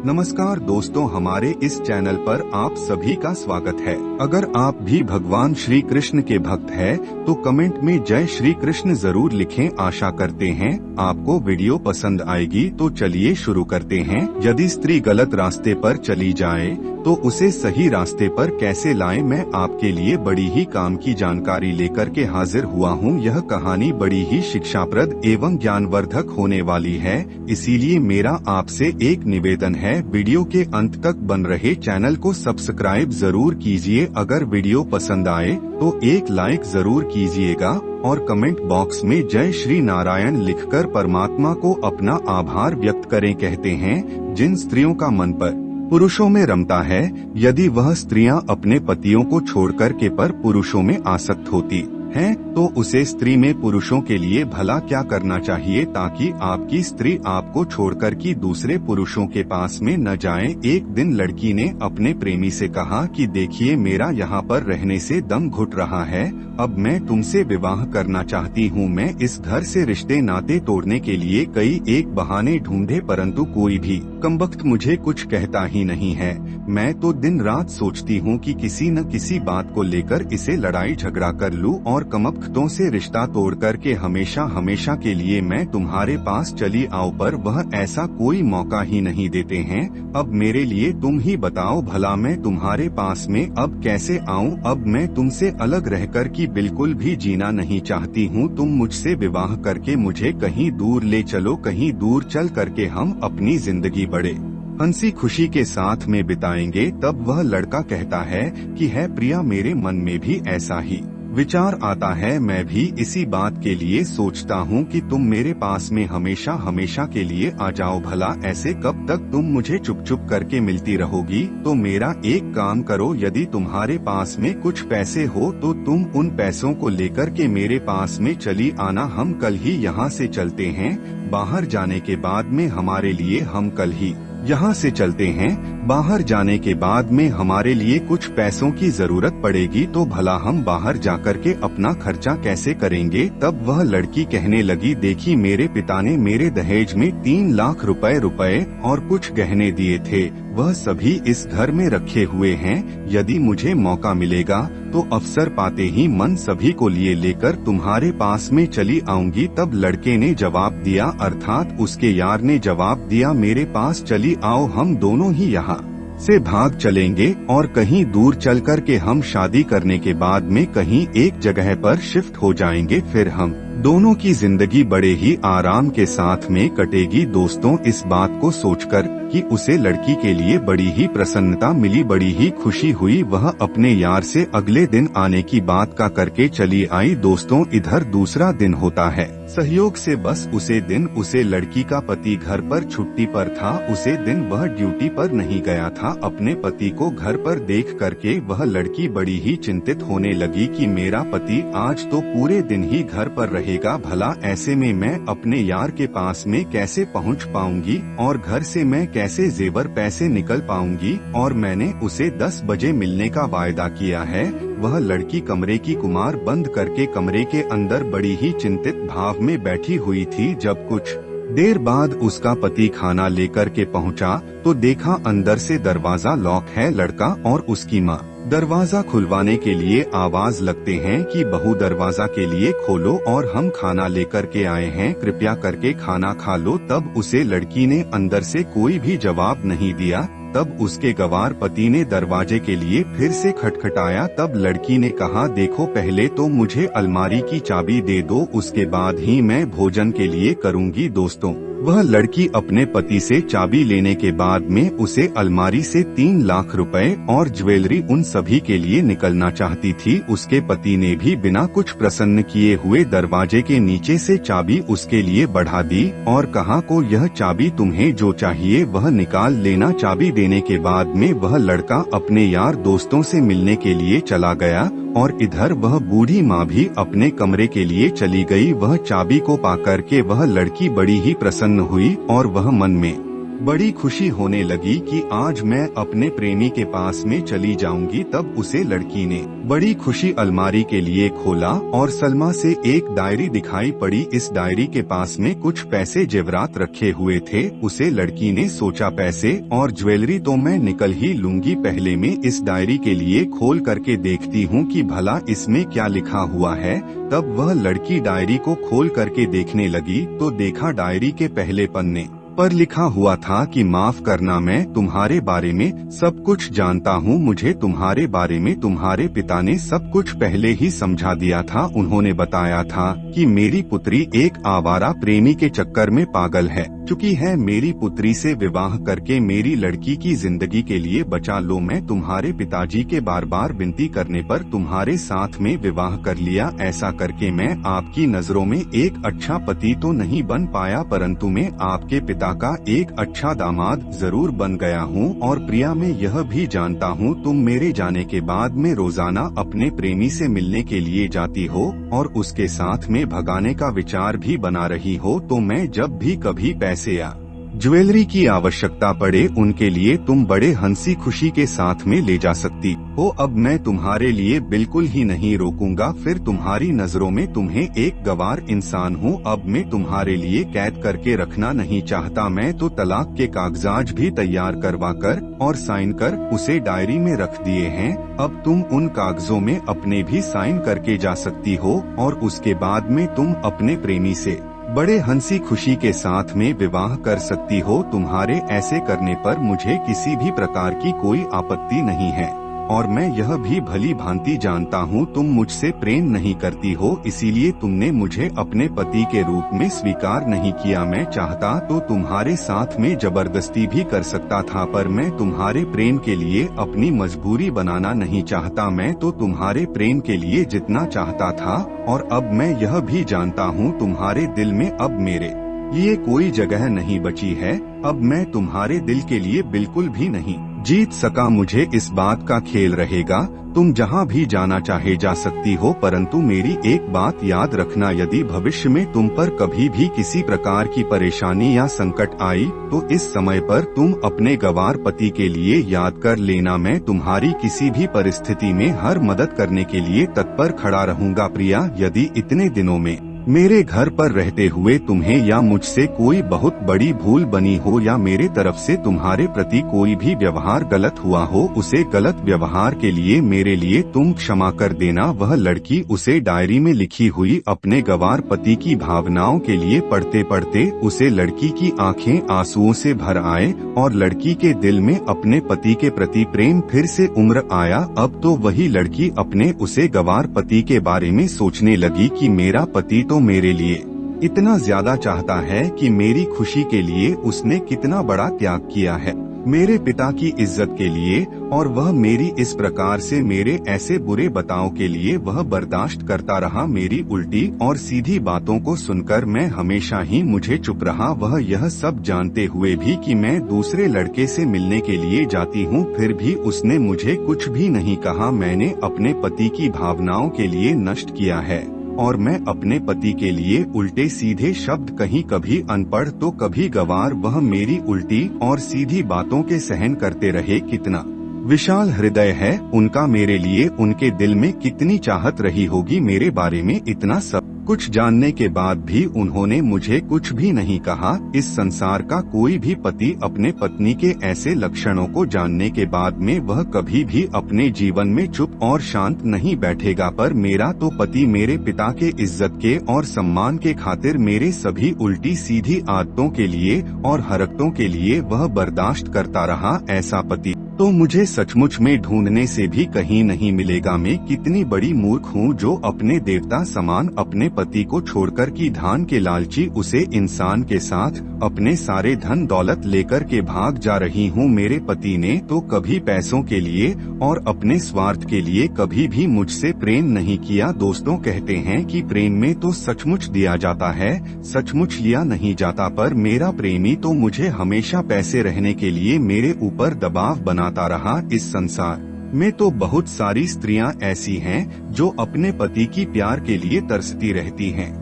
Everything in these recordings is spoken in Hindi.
नमस्कार दोस्तों, हमारे इस चैनल पर आप सभी का स्वागत है। अगर आप भी भगवान श्री कृष्ण के भक्त हैं, तो कमेंट में जय श्री कृष्ण जरूर लिखें। आशा करते हैं आपको वीडियो पसंद आएगी। तो चलिए शुरू करते हैं। यदि स्त्री गलत रास्ते पर चली जाए तो उसे सही रास्ते पर कैसे लाएं, मैं आपके लिए बड़ी ही काम की जानकारी लेकर के हाजिर हुआ हूँ। यह कहानी बड़ी ही शिक्षाप्रद एवं ज्ञानवर्धक होने वाली है, इसीलिए मेरा आपसे एक निवेदन है, वीडियो के अंत तक बन रहे चैनल को सब्सक्राइब जरूर कीजिए। अगर वीडियो पसंद आए तो एक लाइक जरूर कीजिएगा और कमेंट बॉक्स में जय श्री नारायण लिखकर परमात्मा को अपना आभार व्यक्त करें। कहते हैं, जिन स्त्रियों का मन पर पुरुषों में रमता है, यदि वह स्त्रियां अपने पतियों को छोड़कर के पर पुरुषों में आसक्त होती हैं, तो उसे स्त्री में पुरुषों के लिए भला क्या करना चाहिए ताकि आपकी स्त्री आपको छोड़कर की दूसरे पुरुषों के पास में न जाए। एक दिन लड़की ने अपने प्रेमी से कहा कि देखिए, मेरा यहाँ पर रहने से दम घुट रहा है, अब मैं तुमसे विवाह करना चाहती हूँ। मैं इस घर से रिश्ते नाते तोड़ने के लिए कई एक बहाने ढूंढे, परंतु कोई भी कमबख्त मुझे कुछ कहता ही नहीं है। मैं तो दिन रात सोचती हूँ कि किसी न किसी बात को लेकर इसे लड़ाई झगड़ा कर लूँ और कमबख्तों से रिश्ता तोड़ करके हमेशा हमेशा के लिए मैं तुम्हारे पास चली आऊं, पर वह ऐसा कोई मौका ही नहीं देते हैं। अब मेरे लिए तुम ही बताओ भला, मैं तुम्हारे पास में अब कैसे आऊं? अब मैं तुमसे अलग रहकर की बिल्कुल भी जीना नहीं चाहती हूं। तुम मुझसे विवाह करके मुझे कहीं दूर ले चलो, कहीं दूर चल करके हम अपनी जिंदगी बड़े हंसी खुशी के साथ में बिताएंगे। तब वह लड़का कहता है कि है प्रिया, मेरे मन में भी ऐसा ही विचार आता है। मैं भी इसी बात के लिए सोचता हूँ कि तुम मेरे पास में हमेशा हमेशा के लिए आ जाओ। भला ऐसे कब तक तुम मुझे चुप चुप करके मिलती रहोगी? तो मेरा एक काम करो, यदि तुम्हारे पास में कुछ पैसे हो तो तुम उन पैसों को लेकर के मेरे पास में चली आना। हम कल ही यहाँ से चलते हैं। बाहर जाने के बाद में हमारे लिए हम कल ही यहाँ से चलते हैं। बाहर जाने के बाद में हमारे लिए कुछ पैसों की जरूरत पड़ेगी, तो भला हम बाहर जाकर के अपना खर्चा कैसे करेंगे? तब वह लड़की कहने लगी, देखी, मेरे पिता ने मेरे दहेज में 3 लाख रुपए और कुछ गहने दिए थे, वह सभी इस घर में रखे हुए हैं। यदि मुझे मौका मिलेगा तो अवसर पाते ही मन सभी को लिए लेकर तुम्हारे पास में चली आऊंगी। तब लड़के ने जवाब दिया, अर्थात उसके यार ने जवाब दिया, मेरे पास चली आओ, हम दोनों ही यहाँ से भाग चलेंगे और कहीं दूर चल कर के हम शादी करने के बाद में कहीं एक जगह पर शिफ्ट हो जाएंगे। फिर हम दोनों की जिंदगी बड़े ही आराम के साथ में कटेगी। दोस्तों, इस बात को सोचकर कि उसे लड़की के लिए बड़ी ही प्रसन्नता मिली, बड़ी ही खुशी हुई, वह अपने यार से अगले दिन आने की बात का करके चली आई। दोस्तों, इधर दूसरा दिन होता है। सहयोग से बस उसे दिन उसे लड़की का पति घर पर छुट्टी पर था। उसे दिन वह ड्यूटी पर नहीं गया था। अपने पति को घर पर देख करके वह लड़की बड़ी ही चिंतित होने लगी कि मेरा पति आज तो पूरे दिन ही घर पर रहेगा, भला ऐसे में मैं अपने यार के पास में कैसे पहुंच पाऊंगी और घर से मैं कैसे जेवर पैसे निकल पाऊंगी? और मैंने उसे 10 बजे मिलने का वायदा किया है। वह लड़की कमरे की कुमार बंद करके कमरे के अंदर बड़ी ही चिंतित भाव में बैठी हुई थी। जब कुछ देर बाद उसका पति खाना लेकर के पहुंचा तो देखा अंदर से दरवाजा लॉक है। लड़का और उसकी माँ दरवाजा खुलवाने के लिए आवाज लगते हैं कि बहू दरवाजा के लिए खोलो और हम खाना लेकर के आए हैं, कृपया करके खाना खा लो। तब उसे लड़की ने अंदर से कोई भी जवाब नहीं दिया। तब उसके गवार पति ने दरवाजे के लिए फिर से खटखटाया। तब लड़की ने कहा, देखो, पहले तो मुझे अलमारी की चाबी दे दो, उसके बाद ही मैं भोजन के लिए करूँगी। दोस्तों, वह लड़की अपने पति से चाबी लेने के बाद में उसे अलमारी से 3 लाख रुपए और ज्वेलरी उन सभी के लिए निकलना चाहती थी। उसके पति ने भी बिना कुछ प्रसन्न किए हुए दरवाजे के नीचे से चाबी उसके लिए बढ़ा दी और कहा, को यह चाबी तुम्हें जो चाहिए वह निकाल लेना। चाबी देने के बाद में वह लड़का अपने यार दोस्तों से मिलने के लिए चला गया और इधर वह बूढ़ी माँ भी अपने कमरे के लिए चली गई। वह चाबी को पाकर के वह लड़की बड़ी ही प्रसन्न हुई और वह मन में बड़ी खुशी होने लगी कि आज मैं अपने प्रेमी के पास में चली जाऊंगी। तब उसे लड़की ने बड़ी खुशी अलमारी के लिए खोला और सलमा से एक डायरी दिखाई पड़ी। इस डायरी के पास में कुछ पैसे जेवरात रखे हुए थे। उसे लड़की ने सोचा पैसे और ज्वेलरी तो मैं निकल ही लूंगी, पहले मैं इस डायरी के लिए खोल करके देखती हूँ कि भला इसमें क्या लिखा हुआ है। तब वह लड़की डायरी को खोल करके देखने लगी तो देखा डायरी के पहले पन्ने पर लिखा हुआ था कि माफ करना, मैं तुम्हारे बारे में सब कुछ जानता हूँ। मुझे तुम्हारे बारे में तुम्हारे पिता ने सब कुछ पहले ही समझा दिया था। उन्होंने बताया था कि मेरी पुत्री एक आवारा प्रेमी के चक्कर में पागल है चुकी है। मेरी पुत्री से विवाह करके मेरी लड़की की जिंदगी के लिए बचा लो। मैं तुम्हारे पिताजी के बार बार विनती करने पर तुम्हारे साथ में विवाह कर लिया। ऐसा करके मैं आपकी नजरों में एक अच्छा पति तो नहीं बन पाया, परंतु मैं आपके पिता का एक अच्छा दामाद जरूर बन गया हूँ। और प्रिया, मैं यह भी जानता हूँ तुम मेरे जाने के बाद में रोजाना अपने प्रेमी से मिलने के लिए जाती हो और उसके साथ में भगाने का विचार भी बना रही हो। तो मैं जब भी कभी पैसे या ज्वेलरी की आवश्यकता पड़े उनके लिए तुम बड़े हंसी खुशी के साथ में ले जा सकती हो। अब मैं तुम्हारे लिए बिल्कुल ही नहीं रोकूंगा। फिर तुम्हारी नजरों में तुम्हें एक गवार इंसान हूँ। अब मैं तुम्हारे लिए कैद करके रखना नहीं चाहता। मैं तो तलाक के कागजात भी तैयार करवा कर और साइन कर उसे डायरी में रख दिए हैं। अब तुम उन कागजों में अपने भी साइन करके जा सकती हो और उसके बाद में तुम अपने प्रेमी से बड़े हंसी खुशी के साथ में विवाह कर सकती हो। तुम्हारे ऐसे करने पर मुझे किसी भी प्रकार की कोई आपत्ति नहीं है और मैं यह भी भली भांति जानता हूँ तुम मुझसे प्रेम नहीं करती हो, इसीलिए तुमने मुझे अपने पति के रूप में स्वीकार नहीं किया। मैं चाहता तो तुम्हारे साथ में जबरदस्ती भी कर सकता था, पर मैं तुम्हारे प्रेम के लिए अपनी मजबूरी बनाना नहीं चाहता। मैं तो तुम्हारे प्रेम के लिए जितना चाहता था और अब मैं यह भी जानता हूँ तुम्हारे दिल में अब मेरे लिए कोई जगह नहीं बची है। अब मैं तुम्हारे दिल के लिए बिल्कुल भी नहीं जीत सका। मुझे इस बात का खेल रहेगा, तुम जहाँ भी जाना चाहे जा सकती हो, परंतु मेरी एक बात याद रखना, यदि भविष्य में तुम पर कभी भी किसी प्रकार की परेशानी या संकट आई तो इस समय पर तुम अपने गवार पति के लिए याद कर लेना। मैं तुम्हारी किसी भी परिस्थिति में हर मदद करने के लिए तत्पर खड़ा रहूंगा। प्रिया, यदि इतने दिनों में मेरे घर पर रहते हुए तुम्हें या मुझसे कोई बहुत बड़ी भूल बनी हो या मेरे तरफ से तुम्हारे प्रति कोई भी व्यवहार गलत हुआ हो, उसे गलत व्यवहार के लिए मेरे लिए तुम क्षमा कर देना। वह लड़की उसे डायरी में लिखी हुई अपने गवार पति की भावनाओं के लिए पढ़ते पढ़ते उसे लड़की की आंखें आंसुओं से भर आए और लड़की के दिल में अपने पति के प्रति प्रेम फिर से उम्र आया। अब तो वही लड़की अपने उसे गवार पति के बारे में सोचने लगी कि मेरा पति तो मेरे लिए इतना ज्यादा चाहता है कि मेरी खुशी के लिए उसने कितना बड़ा त्याग किया है मेरे पिता की इज्जत के लिए, और वह मेरी इस प्रकार से मेरे ऐसे बुरे बर्ताव के लिए वह बर्दाश्त करता रहा। मेरी उल्टी और सीधी बातों को सुनकर मैं हमेशा ही मुझे चुप रहा। वह यह सब जानते हुए भी कि मैं दूसरे लड़के से मिलने के लिए जाती हूँ, फिर भी उसने मुझे कुछ भी नहीं कहा। मैंने अपने पति की भावनाओं के लिए नष्ट किया है और मैं अपने पति के लिए उल्टे सीधे शब्द, कहीं कभी अनपढ़ तो कभी गवार, वह मेरी उल्टी और सीधी बातों के सहन करते रहे। कितना विशाल हृदय है उनका मेरे लिए, उनके दिल में कितनी चाहत रही होगी मेरे बारे में। इतना सब कुछ जानने के बाद भी उन्होंने मुझे कुछ भी नहीं कहा। इस संसार का कोई भी पति अपने पत्नी के ऐसे लक्षणों को जानने के बाद में वह कभी भी अपने जीवन में चुप और शांत नहीं बैठेगा, पर मेरा तो पति मेरे पिता के इज्जत के और सम्मान के खातिर मेरे सभी उल्टी सीधी आदतों के लिए और हरकतों के लिए वह बर्दाश्त करता रहा। ऐसा पति तो मुझे सचमुच में ढूंढने से भी कहीं नहीं मिलेगा। मैं कितनी बड़ी मूर्ख हूँ जो अपने देवता समान अपने पति को छोड़कर की धान के लालची उसे इंसान के साथ अपने सारे धन दौलत लेकर के भाग जा रही हूँ। मेरे पति ने तो कभी पैसों के लिए और अपने स्वार्थ के लिए कभी भी मुझसे प्रेम नहीं किया। दोस्तों कहते हैं कि प्रेम में तो सचमुच दिया जाता है, सचमुच लिया नहीं जाता, पर मेरा प्रेमी तो मुझे हमेशा पैसे रहने के लिए मेरे ऊपर दबाव बनाता रहा। इस संसार में तो बहुत सारी स्त्रियां ऐसी हैं जो अपने पति की प्यार के लिए तरसती रहती हैं।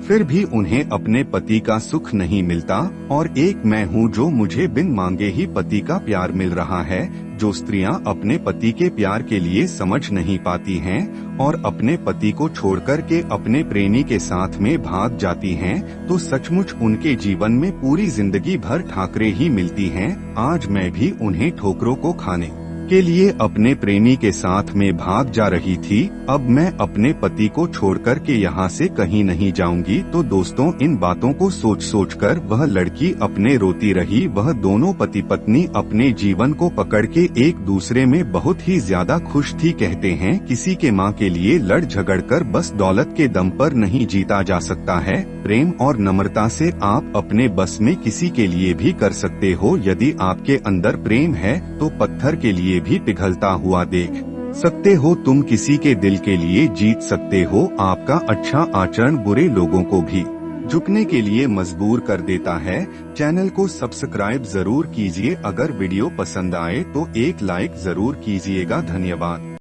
फिर भी उन्हें अपने पति का सुख नहीं मिलता, और एक मैं हूँ जो मुझे बिन मांगे ही पति का प्यार मिल रहा है। जो स्त्रियां अपने पति के प्यार के लिए समझ नहीं पाती हैं और अपने पति को छोड़कर के अपने प्रेमी के साथ में भाग जाती हैं, तो सचमुच उनके जीवन में पूरी जिंदगी भर ठोकरें ही मिलती हैं। आज मैं भी उन्हें ठोकरों को खाने के लिए अपने प्रेमी के साथ में भाग जा रही थी। अब मैं अपने पति को छोड़कर के यहाँ से कहीं नहीं जाऊंगी। तो दोस्तों, इन बातों को सोच सोच कर वह लड़की अपने रोती रही। वह दोनों पति पत्नी अपने जीवन को पकड़ के एक दूसरे में बहुत ही ज्यादा खुश थी। कहते हैं किसी के माँ के लिए लड़ झगड़ कर बस दौलत के दम पर नहीं जीता जा सकता है। प्रेम और नम्रता से आप अपने बस में किसी के लिए भी कर सकते हो। यदि आपके अंदर प्रेम है तो पत्थर के लिए भी पिघलता हुआ देख सकते हो। तुम किसी के दिल के लिए जीत सकते हो। आपका अच्छा आचरण बुरे लोगों को भी झुकने के लिए मजबूर कर देता है। चैनल को सब्सक्राइब जरूर कीजिए। अगर वीडियो पसंद आए तो एक लाइक जरूर कीजिएगा। धन्यवाद।